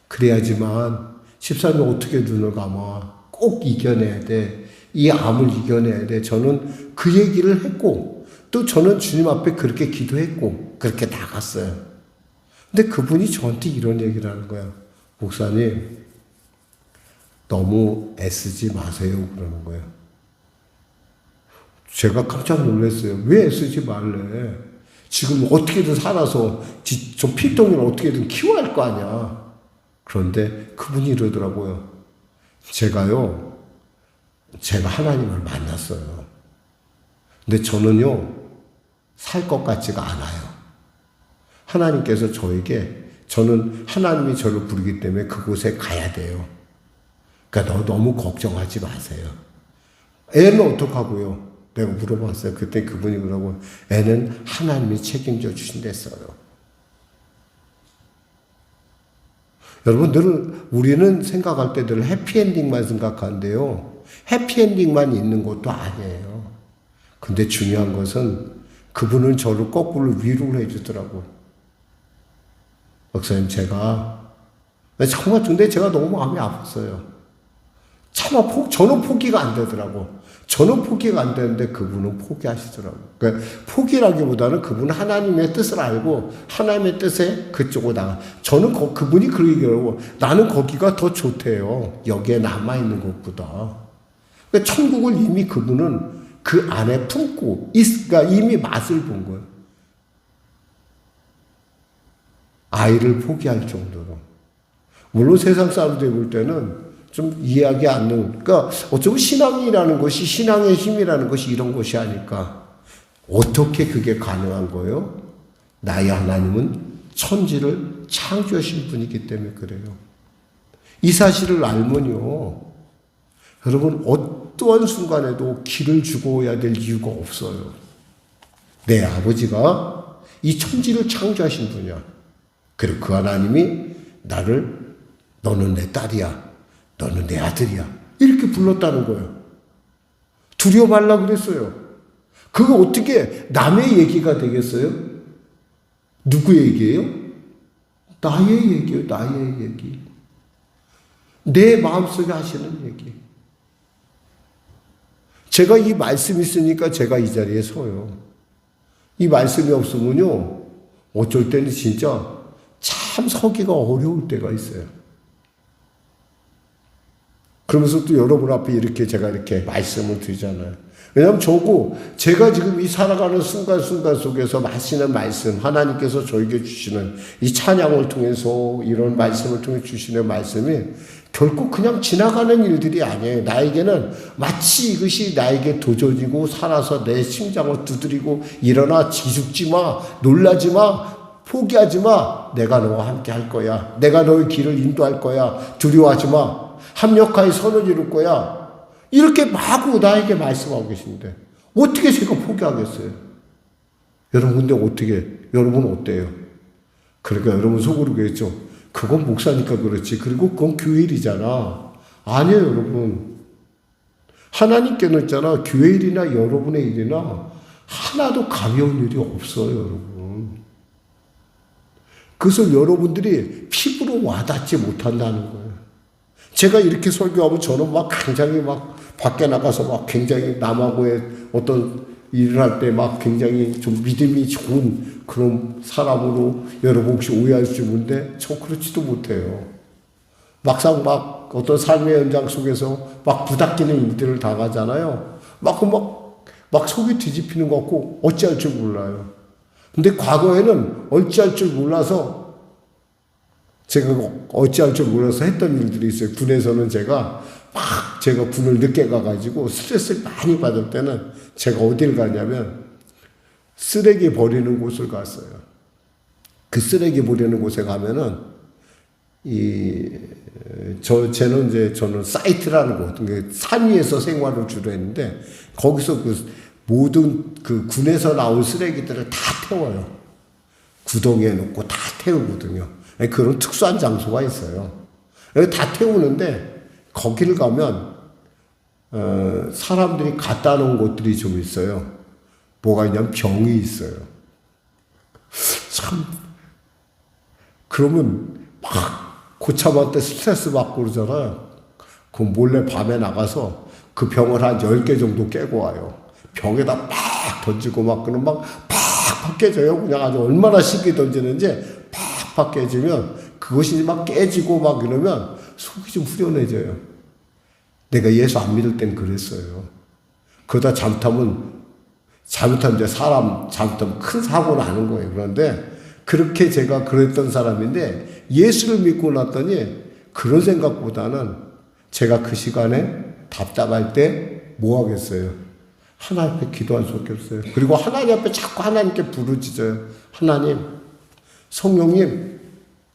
[SPEAKER 1] 그래야지만 집사님이 어떻게 눈을 감아. 꼭 이겨내야 돼. 이 암을 이겨내야 돼. 저는 그 얘기를 했고, 또 저는 주님 앞에 그렇게 기도했고, 그렇게 나갔어요. 근데 그분이 저한테 이런 얘기를 하는 거예요. 목사님, 너무 애쓰지 마세요. 그러는 거예요. 제가 깜짝 놀랐어요. 왜 애쓰지 말래? 지금 어떻게든 살아서 저 피덩이를 어떻게든 키워야 할 거 아니야. 그런데 그분이 이러더라고요. 제가 하나님을 만났어요. 근데 저는요, 살 것 같지가 않아요. 하나님께서 저는 하나님이 저를 부르기 때문에 그곳에 가야 돼요. 그러니까 너무 걱정하지 마세요. 애는 어떡하고요? 내가 물어봤어요. 그때 그분이 그러고, 애는 하나님이 책임져 주신댔어요. 여러분, 우리는 생각할 때 늘 해피엔딩만 생각하는데요. 해피엔딩만 있는 것도 아니에요. 근데 중요한 것은 그분은 저를 거꾸로 위로를 해주더라고요. 목사님, 정말 근데 제가 너무 마음이 아팠어요. 저는 포기가 안 되더라고. 저는 포기가 안 되는데 그분은 포기하시더라고요. 그러니까 포기라기보다는 그분은 하나님의 뜻을 알고 하나님의 뜻에 그쪽으로 나가. 저는 그분이 그 얘기하고 나는 거기가 더 좋대요. 여기에 남아있는 것보다. 그러니까 천국을 이미 그분은 그 안에 품고 그러니까 이미 맛을 본 거예요. 아이를 포기할 정도로. 물론 세상 사람들이 볼 때는 좀 이해하기 않는, 그러니까 어쩌면 신앙이라는 것이, 신앙의 힘이라는 것이 이런 것이 아닐까. 어떻게 그게 가능한 거예요? 나의 하나님은 천지를 창조하신 분이기 때문에 그래요. 이 사실을 알면요, 여러분 어떠한 순간에도 길을 죽어야 될 이유가 없어요. 내 아버지가 이 천지를 창조하신 분이야. 그리고 그 하나님이 너는 내 딸이야. 너는 내 아들이야. 이렇게 불렀다는 거예요. 두려워 말라 그랬어요. 그거 어떻게 남의 얘기가 되겠어요? 누구 얘기예요? 나의 얘기예요. 나의 얘기. 내 마음속에 하시는 얘기. 제가 이 말씀이 있으니까 제가 이 자리에 서요. 이 말씀이 없으면요, 어쩔 때는 진짜 참 서기가 어려울 때가 있어요. 그러면서 또 여러분 앞에 이렇게 제가 이렇게 말씀을 드리잖아요. 왜냐하면 제가 지금 이 살아가는 순간순간 속에서 하시는 말씀, 하나님께서 저에게 주시는 이 찬양을 통해서 이런 말씀을 통해 주시는 말씀이 결코 그냥 지나가는 일들이 아니에요. 나에게는 마치 이것이 나에게 도전이고 살아서 내 심장을 두드리고 일어나 기죽지 마, 놀라지 마, 포기하지 마. 내가 너와 함께 할 거야. 내가 너의 길을 인도할 거야. 두려워하지 마. 합력하여 선을 이룰 거야. 이렇게 마구 나에게 말씀하고 계신데 어떻게 제가 포기하겠어요? 여러분 근데 여러분 어때요? 그러니까 여러분 속으로 그랬죠. 그건 목사니까 그렇지. 그리고 그건 교회 일이잖아. 아니에요 여러분. 하나님께는 있잖아. 교회 일이나 여러분의 일이나 하나도 가벼운 일이 없어요 여러분. 그것을 여러분들이 피부로 와닿지 못한다는 거예요. 제가 이렇게 설교하면 저는 막 굉장히 막 밖에 나가서 막 굉장히 남하고의 어떤 일을 할 때 막 굉장히 좀 믿음이 좋은 그런 사람으로 여러분 혹시 오해할 수 있는데 저 그렇지도 못해요. 막상 막 어떤 삶의 현장 속에서 막 부닥기는 일들을 당하잖아요. 막 속이 뒤집히는 것 같고 어찌할 줄 몰라요. 근데 과거에는 어찌할 줄 몰라서 제가 어찌할 줄 몰라서 했던 일들이 있어요. 군에서는 제가 군을 늦게 가가지고 스트레스를 많이 받을 때는 제가 어딜 가냐면 쓰레기 버리는 곳을 갔어요. 그 쓰레기 버리는 곳에 가면은 저는 사이트라는 곳, 산 위에서 생활을 주로 했는데 거기서 모든 군에서 나온 쓰레기들을 다 태워요. 구덩이에 놓고 다 태우거든요. 그런 특수한 장소가 있어요. 다 태우는데 거기를 가면 사람들이 갖다 놓은 곳들이 좀 있어요. 뭐가 있냐면 병이 있어요. 참 그러면 막 고참한테 스트레스 받고 그러잖아요. 그럼 몰래 밤에 나가서 그 병을 한 10개 정도 깨고 와요. 병에다 막 던지고 막 그러면 팍 깨져요. 그냥 아주 얼마나 쉽게 던지는지 팍 깨지면 그것이 막 깨지고 막 이러면 속이 좀 후련해져요. 내가 예수 안 믿을 땐 그랬어요. 그러다 잘못하면 이제 사람 잘못하면 큰 사고 나는 거예요. 그런데 그렇게 제가 그랬던 사람인데 예수를 믿고 났더니 그런 생각보다는 제가 그 시간에 답답할 때 뭐 하겠어요? 하나님 앞에 기도할 수밖에 없어요. 그리고 하나님 앞에 자꾸 하나님께 부르짖어요. 하나님, 성령님,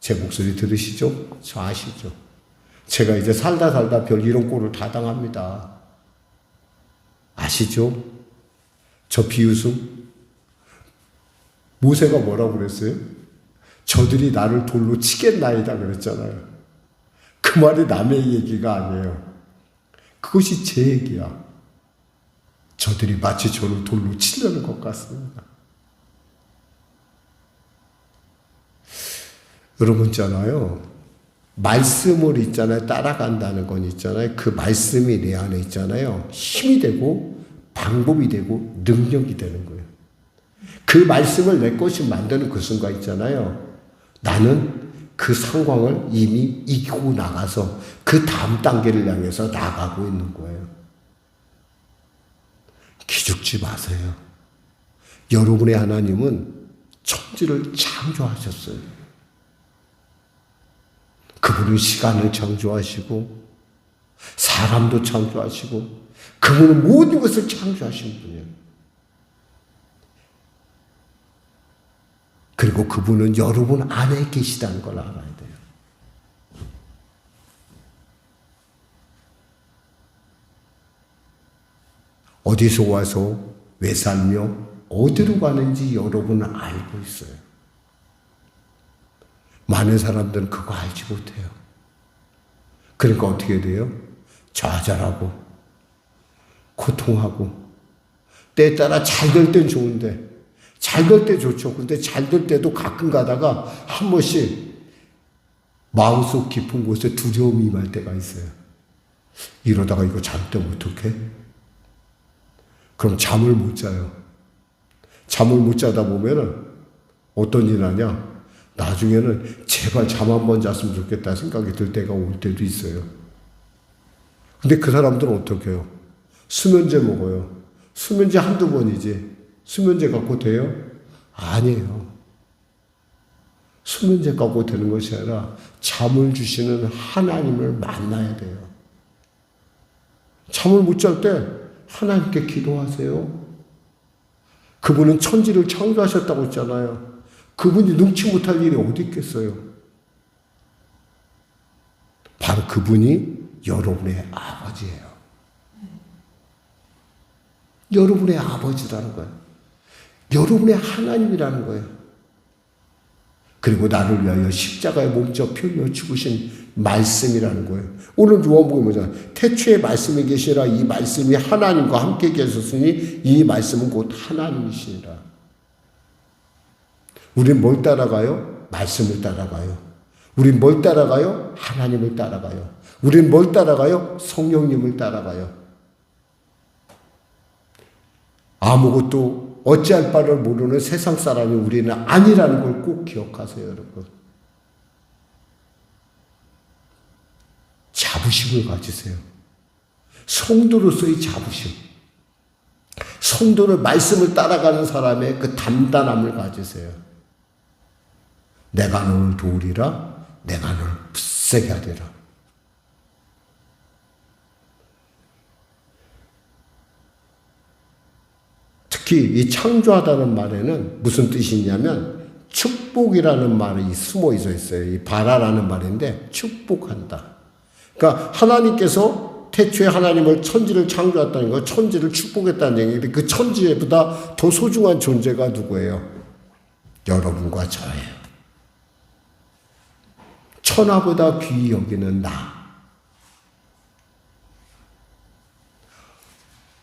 [SPEAKER 1] 제 목소리 들으시죠? 저 아시죠? 제가 이제 살다 별 이런 꼴을 다 당합니다. 아시죠? 저 비웃음? 모세가 뭐라고 그랬어요? 저들이 나를 돌로 치겠나이다 그랬잖아요. 그 말이 남의 얘기가 아니에요. 그것이 제 얘기야. 저들이 마치 저를 돌로 치려는 것 같습니다. 여러분 있잖아요. 말씀을 있잖아요. 따라간다는 건 있잖아요. 그 말씀이 내 안에 있잖아요. 힘이 되고 방법이 되고 능력이 되는 거예요. 그 말씀을 내 것이 만드는 그 순간 있잖아요. 나는 그 상황을 이미 이기고 나가서 그 다음 단계를 향해서 나가고 있는 거예요. 기죽지 마세요. 여러분의 하나님은 천지를 창조하셨어요. 그분은 시간을 창조하시고 사람도 창조하시고 그분은 모든 것을 창조하신 분이에요. 그리고 그분은 여러분 안에 계시다는 걸 알아야 돼요. 어디서 와서 왜 살며 어디로 가는지 여러분은 알고 있어요. 많은 사람들은 그거 알지 못해요. 그러니까 어떻게 돼요? 좌절하고 고통하고 때에 따라 잘 될 땐 좋은데 잘 될 때 좋죠. 근데 잘 될 때도 가끔 가다가 한 번씩 마음속 깊은 곳에 두려움이 임할 때가 있어요. 이러다가 이거 잘못되면 어떡해? 그럼 잠을 못 자요. 잠을 못 자다 보면은 어떤 일 하냐? 나중에는 제발 잠 한 번 잤으면 좋겠다 생각이 들 때가 올 때도 있어요. 근데 그 사람들은 어떻게 해요? 수면제 먹어요. 수면제 한두 번이지. 수면제 갖고 돼요? 아니에요. 수면제 갖고 되는 것이 아니라 잠을 주시는 하나님을 만나야 돼요. 잠을 못 잘 때 하나님께 기도하세요. 그분은 천지를 창조하셨다고 했잖아요. 그분이 능치 못할 일이 어디 있겠어요? 바로 그분이 여러분의 아버지예요. 여러분의 아버지라는 거예요. 여러분의 하나님이라는 거예요. 그리고 나를 위하여 십자가에 몸져 피흘려 죽으신 말씀이라는 거예요. 오늘 요한복음에 뭐냐? 태초에 말씀이 계시라. 이 말씀이 하나님과 함께 계셨으니 이 말씀은 곧 하나님이시니라. 우린 뭘 따라가요? 말씀을 따라가요. 우린 뭘 따라가요? 하나님을 따라가요. 우린 뭘 따라가요? 성령님을 따라가요. 아무것도 어찌할 바를 모르는 세상 사람이 우리는 아니라는 걸 꼭 기억하세요, 여러분. 자부심을 가지세요. 성도로서의 자부심. 성도를 말씀을 따라가는 사람의 그 단단함을 가지세요. 내가 너를 도우리라, 내가 너를 굳세게 하리라. 특히 이 창조하다는 말에는 무슨 뜻이 있냐면 축복이라는 말이 숨어 있어요. 이 바라라는 말인데 축복한다. 그러니까 하나님께서 태초에 하나님을 천지를 창조했다는 거, 천지를 축복했다는 얘기인데 그 천지보다 더 소중한 존재가 누구예요? 여러분과 저예요. 천하보다 귀히 여기는 나.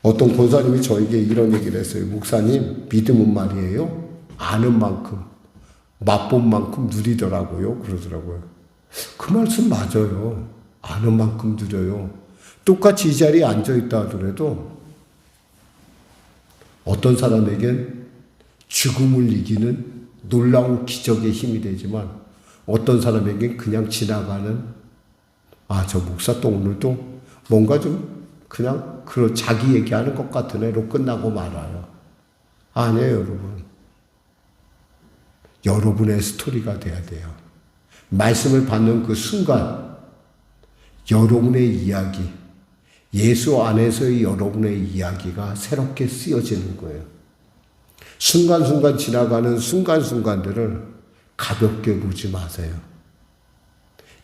[SPEAKER 1] 어떤 권사님이 저에게 이런 얘기를 했어요. 목사님, 믿음은 말이에요. 아는 만큼, 맛본 만큼 누리더라고요. 그러더라고요. 그 말씀 맞아요. 아는 만큼 누려요. 똑같이 이 자리에 앉아있다 하더라도 어떤 사람에겐 죽음을 이기는 놀라운 기적의 힘이 되지만 어떤 사람에겐 그냥 지나가는 저 목사 또 오늘도 뭔가 좀 그냥 자기 얘기하는 것 같은 애로 끝나고 말아요. 아니에요, 여러분. 여러분의 스토리가 돼야 돼요. 말씀을 받는 그 순간 여러분의 이야기, 예수 안에서의 여러분의 이야기가 새롭게 쓰여지는 거예요. 순간순간 지나가는 순간순간들을 가볍게 보지 마세요.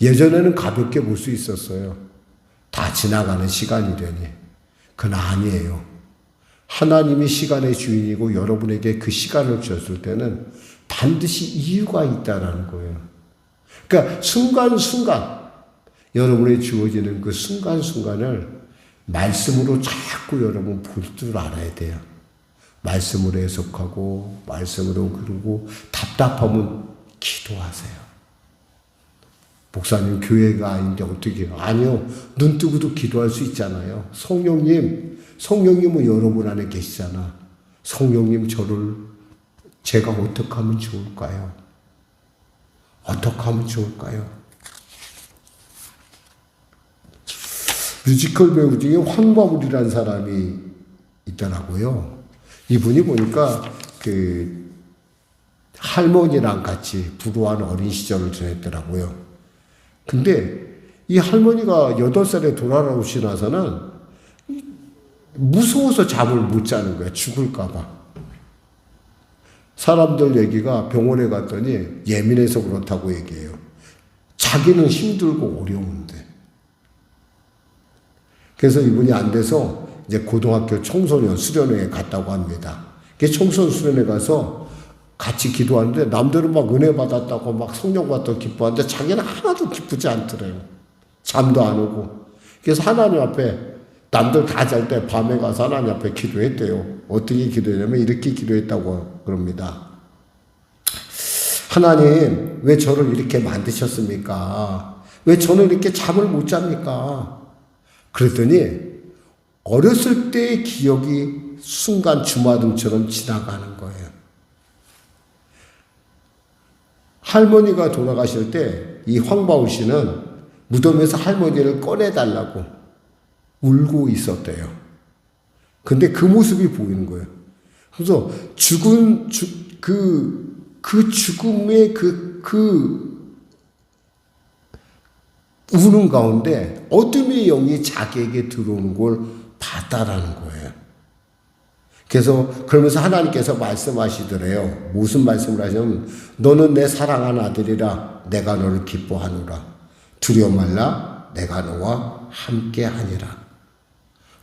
[SPEAKER 1] 예전에는 가볍게 볼 수 있었어요. 다 지나가는 시간이려니. 그건 아니에요. 하나님이 시간의 주인이고 여러분에게 그 시간을 주셨을 때는 반드시 이유가 있다라는 거예요. 그러니까 순간순간 여러분이 주어지는 그 순간순간을 말씀으로 자꾸 여러분 볼 줄 알아야 돼요. 말씀으로 해석하고 말씀으로 그러고 답답하면 기도하세요. 목사님 교회가 아닌데 어떻게 해요? 아니요. 눈 뜨고도 기도할 수 있잖아요. 성령님은 여러분 안에 계시잖아. 성령님 제가 어떻게 하면 좋을까요? 어떻게 하면 좋을까요? 뮤지컬 배우 중에 황바울이라는 사람이 있더라고요. 이분이 보니까 할머니랑 같이 불우한 어린 시절을 지냈더라고요. 근데 이 할머니가 8살에 돌아오시고 나서는 무서워서 잠을 못 자는 거야. 죽을까 봐. 사람들 얘기가 병원에 갔더니 예민해서 그렇다고 얘기해요. 자기는 힘들고 어려운데. 그래서 이분이 안 돼서 이제 고등학교 청소년 수련회에 갔다고 합니다. 청소년 수련회 가서 같이 기도하는데 남들은 막 은혜 받았다고 막 성령 받았다고 기뻐하는데 자기는 하나도 기쁘지 않더래요. 잠도 안 오고. 그래서 하나님 앞에 남들 다 잘 때 밤에 가서 하나님 앞에 기도했대요. 어떻게 기도했냐면 이렇게 기도했다고 그럽니다. 하나님, 왜 저를 이렇게 만드셨습니까? 왜 저는 이렇게 잠을 못 잡니까? 그랬더니 어렸을 때의 기억이 순간 주마등처럼 지나가는 거예요. 할머니가 돌아가실 때 이 황바울 씨는 무덤에서 할머니를 꺼내달라고 울고 있었대요. 근데 그 모습이 보이는 거예요. 그래서 그 죽음의 우는 가운데 어둠의 영이 자기에게 들어오는 걸 봤다라는 거예요. 그래서 그러면서 하나님께서 말씀하시더래요. 무슨 말씀을 하시냐면 너는 내 사랑하는 아들이라 내가 너를 기뻐하노라. 두려워 말라 내가 너와 함께하니라.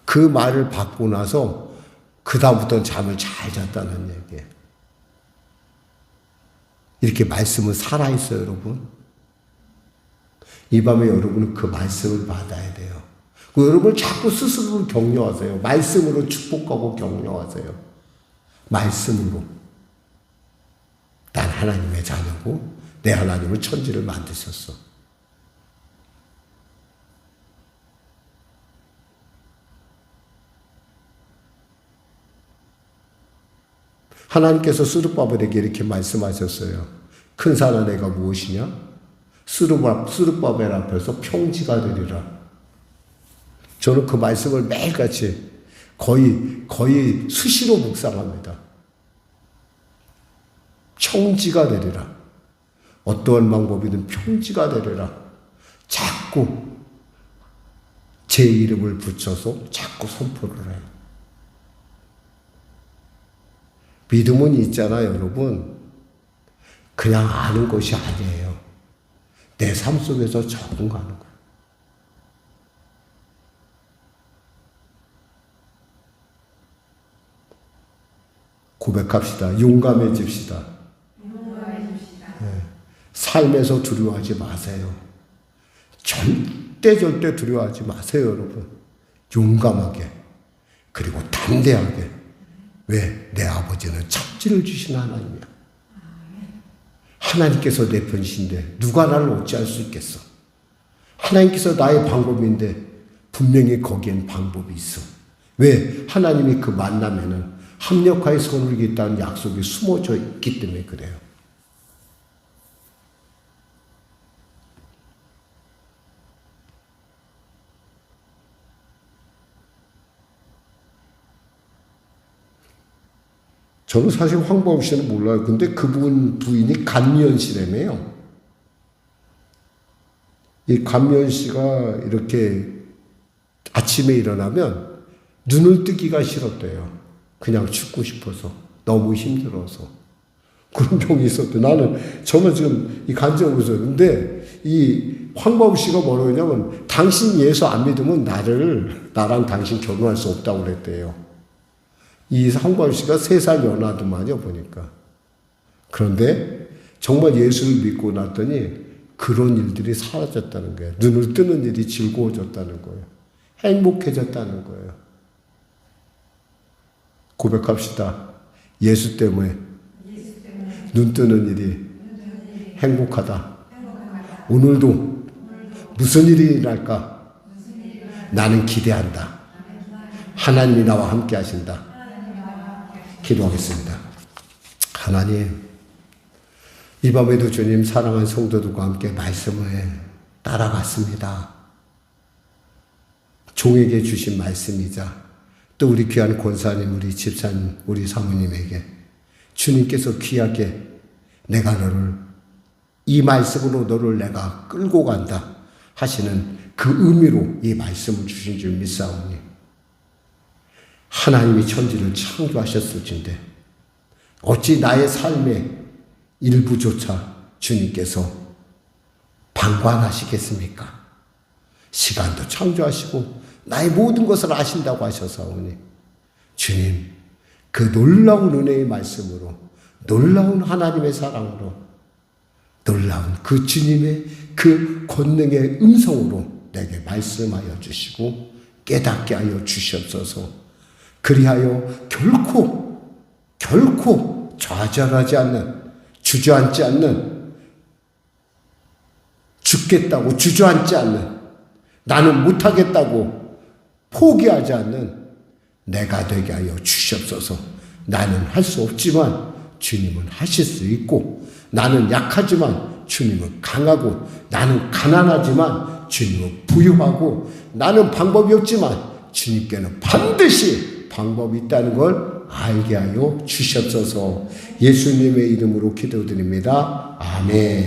[SPEAKER 1] 그 말을 받고 나서 그다음부터는 잠을 잘 잤다는 얘기예요. 이렇게 말씀은 살아있어요, 여러분. 이 밤에 여러분은 그 말씀을 받아야 돼요. 여러분 자꾸 스스로를 격려하세요. 말씀으로 축복하고 격려하세요. 말씀으로. 난 하나님의 자녀고 내 하나님은 천지를 만드셨어. 하나님께서 스룹바벨에게 이렇게 말씀하셨어요. 큰 산한 애가 무엇이냐? 스룹바벨 앞에서 평지가 되리라. 저는 그 말씀을 매일같이 거의 수시로 묵상합니다. 평지가 되리라. 어떠한 방법이든 평지가 되리라. 자꾸 제 이름을 붙여서 자꾸 선포를 해요. 믿음은 있잖아요, 여러분. 그냥 아는 것이 아니에요. 내 삶 속에서 적응하는 거예요. 고백합시다. 용감해집시다. 네. 삶에서 두려워하지 마세요. 절대 두려워하지 마세요, 여러분. 용감하게 그리고 담대하게. 왜? 내 아버지는 착지를 주신 하나님이야. 하나님께서 내 편이신데 누가 나를 어찌할 수 있겠어? 하나님께서 나의 방법인데 분명히 거기엔 방법이 있어. 왜? 하나님이 그 만남에는 합력하여 손을 이겠다는 약속이 숨어져 있기 때문에 그래요. 저는 사실 황바울 씨는 몰라요. 근데 그분 부인이 간미연 씨라며요. 이 간미연 씨가 이렇게 아침에 일어나면 눈을 뜨기가 싫었대요. 그냥 죽고 싶어서. 너무 힘들어서. 그런 병이 있었대. 저는 지금 이 간증을 보세요. 근데 이 황바울 씨가 뭐라고 했냐면, 당신 예수 안 믿으면 나랑 당신 결혼할 수 없다고 그랬대요. 이 황바울 씨가 3살 연하더만요, 보니까. 그런데 정말 예수를 믿고 났더니 그런 일들이 사라졌다는 거예요. 눈을 뜨는 일이 즐거워졌다는 거예요. 행복해졌다는 거예요. 고백합시다. 예수 때문에 눈 뜨는 일이 행복하다. 오늘도 무슨 일이 일어날까? 나는 기대한다. 하나님이 나와 함께 하신다. 기도하겠습니다. 하나님, 이 밤에도 주님 사랑하는 성도들과 함께 말씀을 따라갔습니다. 종에게 주신 말씀이자 또 우리 귀한 권사님, 우리 집사님, 우리 사모님에게 주님께서 귀하게 내가 너를 이 말씀으로 너를 내가 끌고 간다 하시는 그 의미로 이 말씀을 주신 줄 믿사오니 하나님이 천지를 창조하셨을진데 어찌 나의 삶의 일부조차 주님께서 방관하시겠습니까? 시간도 창조하시고 나의 모든 것을 아신다고 하셔서오니 주님, 그 놀라운 은혜의 말씀으로, 놀라운 하나님의 사랑으로, 놀라운 그 주님의 그 권능의 음성으로 내게 말씀하여 주시고 깨닫게 하여 주시옵소서. 그리하여 결코 좌절하지 않는, 주저앉지 않는, 죽겠다고 주저앉지 않는, 나는 못하겠다고 포기하지 않는 내가 되게 하여 주시옵소서. 나는 할 수 없지만 주님은 하실 수 있고, 나는 약하지만 주님은 강하고, 나는 가난하지만 주님은 부유하고, 나는 방법이 없지만 주님께는 반드시 방법이 있다는 걸 알게 하여 주시옵소서. 예수님의 이름으로 기도드립니다. 아멘.